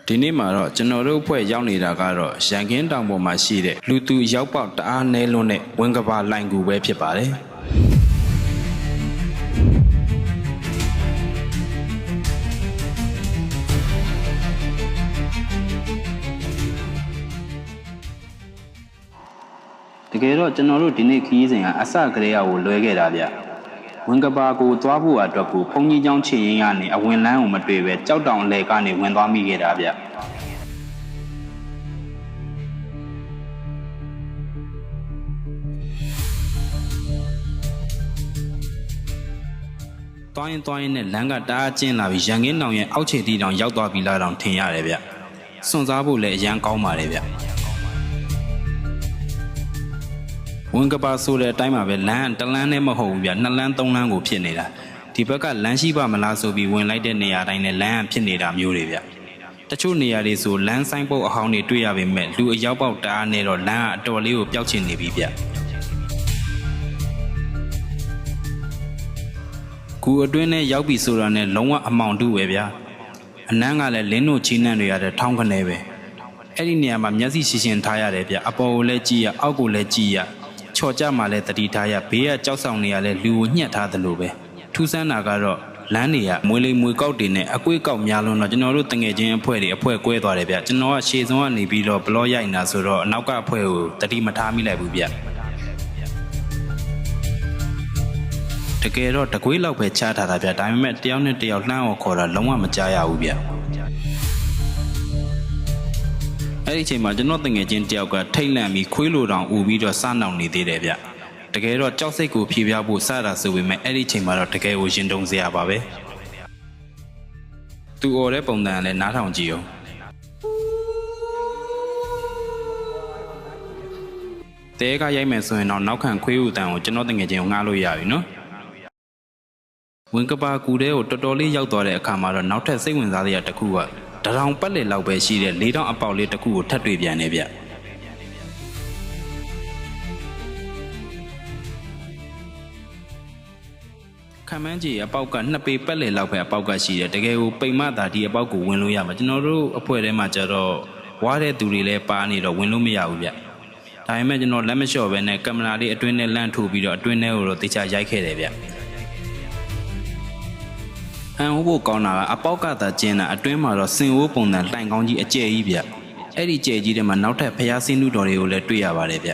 ဒီနေ့မှာတော့ကျွန်တော်တို့အဖွဲ့ရောက်နေတာကတော့ရန်ကင်းတောင်ပေါ်မှာရှိတဲ့လူသူရောက်ပေါက်တအားနဲလွန်းတဲ့ဝင်းကဘာလိုင်ကူပဲဖြစ်ပါတယ်တကယ်တော့ကျွန်တော်တို့ဒီနေ့ခရီးစဉ်ကအစကတည်းကကိုလွဲခဲ့တာဗျဝင်းကဘာကိုသွားဖို့အတွက်ကိုဘုံကြီးကျောင်းချေရင်ကနေအဝင်လန်းကိုမတွေ့ပဲကြောက်တောင်အလဲကနေဝင်သွားမိခဲ့တာဗျတွိုင်းနဲ့လမ်းကတအားကျင်းလာပြီးရန်ကင်းတောင်ရဲ့အောက်ခြေတီတောင်ရောက်သွားပြီလားတောင်ထင်ရတယ်ဗျစွန့်စားဖို့လည်းအရန်ကောင်းပါတယ်ဗျဝင်းကပါဆိုတဲ့အတိုင်းမှာပဲလမ်းတလန်းနဲ့မဟုတ်ဘူးဗျနှစ်လမ်းသုံးလမ်းကိုဖြစ်နေတာဒီဘက်ကလမ်းရှိပါမလားဆိုပြီးဝင်လိုက်တဲ့နေရာတိုင်းနဲ့လမ်းဖြစ်နေတာမျိုးတွေဗျတချို့နေရာတွေဆိုလမ်းဆိုင်ပုတ်အဟောင်းတွေတွေ့ရပေမဲ့လူအရောက်ပေါက်တအားနဲ့တော့လမ်းကအတော်လေးကိုပျောက်ချင်နေပြီဗျကူအတွင်းနဲ့ရောက်ပြီဆိုတာနဲ့လုံးဝအမောင်တူပဲဗျအနမ်းကလည်းလင်းတို့ချီနှံ့တွေရတဲ့ထောင်းခနဲပဲအဲ့ဒီနေရာမှာမျက်စိရှင်းထားရတယ်ဗျအပေါ်ကိုလည်းကြည့်ရအောက်ကိုလည်းကြည့်ရချော်ကြမှာလည်းတတိထားရဘေးကကြောက်ဆောင်နေရလဲလူကိုညှက်ထားသလိုပဲထူးဆန်းတာကတော့လမ်းတွေကမွေလိမ်မွေကောက်တွေနဲ့အကွေးကောက်များလုံးတော့ကျွန်တော်တို့တငယ်ချင်းအဖွဲ့တွေအဖွဲ့ကွဲသွားတယ်ဗျကျွန်တော်ကရှေ့ဆုံးကနေပြီးတော့ဘလော့ရိုက်နေတာဆိုတော့အနောက်ကအဖွဲ့ကိုတတိမထားမိလိုက်ဘူးဗျတကယ်တော့တကွေးလောက်ပဲချထားတာဗျဒါပေမဲ့တယောက်နဲ့တယောက်လှမ်းအောင်ခေါ်တာလုံးဝမကြားရဘူးဗျအဲ့ဒီအချိန်မှာကျွန်တော်တငယ်ချင်းတယောက်ကထိတ်လန့်ပြီးခွေးလိုတောင်ဥပြီးတော့စနှောင်နေသေးတယ်ဗျတကယ်တော့ကြောက်စိတ်ကိုဖြေပြဖို့စတာဆိုပေမဲ့အဲ့ဒီအချိန်မှာတော့တကယ်ကိုရင်တုံစရာပါပဲသူអော်တဲ့ပုံစံကလည်းနားထောင်ကြည့်အောင်တဲကရိုက်မယ်ဆိုရင်တော့နောက်ခံခွေးဥတန်ကိုကျွန်တော်တငယ်ချင်းကိုငှားလို့ရပြီနော်ဝင်းကပါကူတဲကိုတော်တော်လေးရောက်သွားတဲ့အခါမှာတော့နောက်ထပ်စိတ်ဝင်စားစရာတစ်ခုကတရောင်ပတ်လေလောက်ပဲရှိတဲ့၄တောင်အပေါက်လေးတစ်ခုကိုထပ်တွေ့ပြန်နေဗျခံမန်းကြီးအပေါက်က2ပေပတ်လေလောက်ပဲအပေါက်ကရှိတယ်တကယ်ကိုပိန်မသာဒီအပေါက်ကိုဝင်လို့ရမှာကျွန်တော်တို့အဖွဲ့ထဲမှာကျတော့ဝါးတဲ့သူတွေလည်းပါနေတော့ဝင်လို့မရဘူးဗျဒါပေမဲ့ကျွန်တော်လက်မလျှော့ပဲနဲ့ကင်မရာလေးအတွင်းထဲလန့်ထိုးပြီးတော့အတွင်းထဲကိုတော့တေချာရိုက်ခဲ့တယ်ဗျဟန်ဟိုးဖို့ကောင်းတာကအပေါက်ကသာကျင်းတာအတွင်းမှာတော့စင်ဝိုးပုံစံတိုင်ကောင်းကြီးအကျယ်ကြီးဗျအဲ့ဒီကျယ်ကြီးထဲမှာနောက်ထပ်ဖျားဆင်းနုတော်တွေကိုလည်းတွေ့ရပါတယ်ဗျ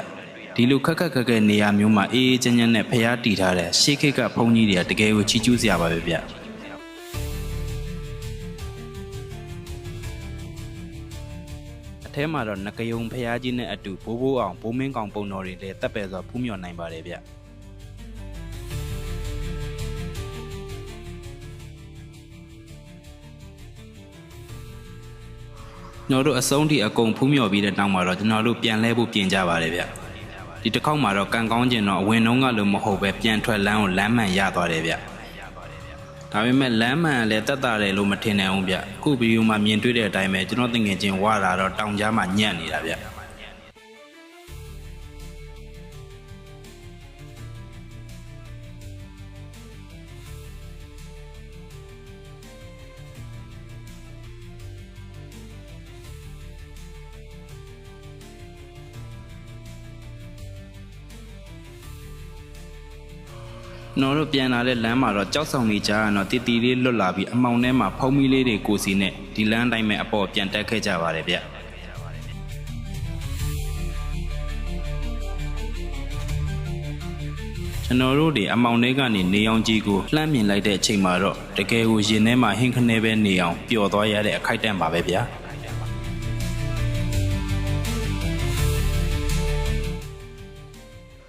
ဒီလိုခက်ခက်နေရာမျိုးမှာအေးအေးချမ်းချမ်းနဲ့ဖျားတီထားတဲ့ရှေးခေတ်ကဘုန်းကြီးတွေကတကယ်ကိုချီးကျူးစရာပါပဲဗျအထဲမှာတော့ငကယုံဖျားကြီးနဲ့အတူဘိုးဘိုးအောင်ဘိုးမင်းကောင်ပုံတော်တွေလည်းတက်ပယ်စွာဖူးမြော်နိုင်ပါတယ်ဗျကျွန်တော်တို့အဆုံးထိအကုန်ဖူးမြော်ပြီးတဲ့နောက်မှာတော့ကျွန်တော်တို့ပြန်လဲဖို့ပြင်ကြပါတယ်ဗျဒီတစ်ခေါက်မှာတော့ကံကောင်းခြင်းတော့အဝင်နှုံးကလို့မဟုတ်ပဲပြန်ထွက်လမ်းကိုလမ်းမှန်ရသွားတယ်ဗျဒါပေမဲ့လမ်းမှန်လည်းတက်တာတယ်လို့မထင်နိုင်ဘူးဗျအခုဗီဒီယိုမှာမြင်တွေ့တဲ့အတိုင်းပဲကျွန်တော်တငယ်ချင်းဝါလာတော့တောင်ကြားမှာညံ့နေတာဗျကျွန်တော်တို့ပြန်လာတဲ့လမ်းမှာတော့ကြောက်ဆောင်နေကြရတော့တီတီလေးလွတ်လာပြီးအမောင်ထဲမှာဖုံးမီလေးတွေကိုစီနဲ့ဒီလမ်းတိုင်းပဲအပေါ်ပြန်တက်ခဲ့ကြပါတယ်ဗျကျွန်တော်တို့တွေအမောင်ထဲကနေနေအောင်ကြီးကိုလှမ်းမြင်လိုက်တဲ့အချိန်မှာတော့တကယ်ကိုရင်ထဲမှာဟင်းခနဲပဲနေအောင်ပျော်သွားရတဲ့အခိုက်အတန့်ပါပဲဗျာ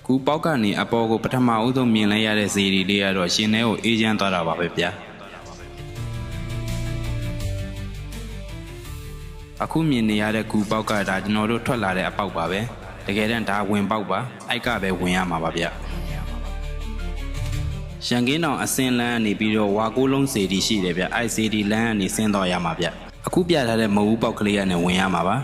ကူပေါက်ကနေအပေါ်ကိုပထမဦးဆုံးမြင်လိုက်ရတဲ့ဇီရီလေးကတော့ရှင်ထဲကိုအေးချမ်းသွားတာပါပဲဗျာအခုမြင်နေရတဲ့ကူပေါက်ကဒါကျွန်တော်တို့ထွက်လာတဲ့အပေါက်ပါပဲတကယ်တမ်းဒါဝင်ပေါက်ပါအိုက်ကပဲဝင်ရမှာပါဗျာရန်ကင်းတောင်အစင်းလန်းကနေပြီးတော့ဝါကိုးလုံးစေတီရှိတယ်ဗျအိုက်စေတီလန်းကနေဆင်းသွားရမှာဗျအခုပြထားတဲ့မဟုတ်ဘူးပေါက်ကလေးကနေဝင်ရမှာပါ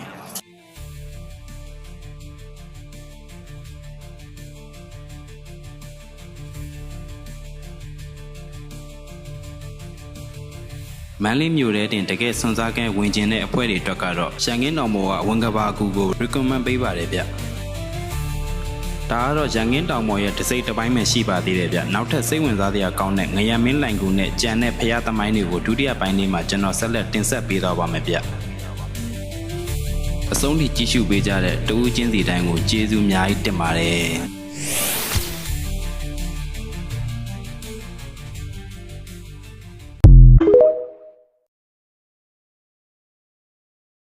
မန်းလေးမြို့ထဲတင်တကယ်စွန်စားကဲဝင်ကျင်တဲ့အဖွဲတွေအတွက်ကတော့ရန်ကင်းတောင်ပေါ်ကဝန်ကဘာကူကို recommend ပေးပါတယ်ဗျဒါကတော့ရန်ကင်းတောင်ပေါ်ရဲ့တစ်စိတ်တစ်ပိုင်းပဲရှိပါသေးတယ်ဗျနောက်ထပ်စိတ်ဝင်စားစရာကောင်းတဲ့ငရံမင်းလိုင်ကူနဲ့ကြံတဲ့ဖျားသမိုင်းတွေကိုဒုတိယပိုင်းလေးမှာကျွန်တော်ဆက်လက်တင်ဆက်ပေးသွားပါမယ်ဗျအဆုံးထိကြည့်ရှုပေးကြတဲ့တဦးချင်းစီတိုင်းကိုကျေးဇူးအများကြီးတင်ပါတယ်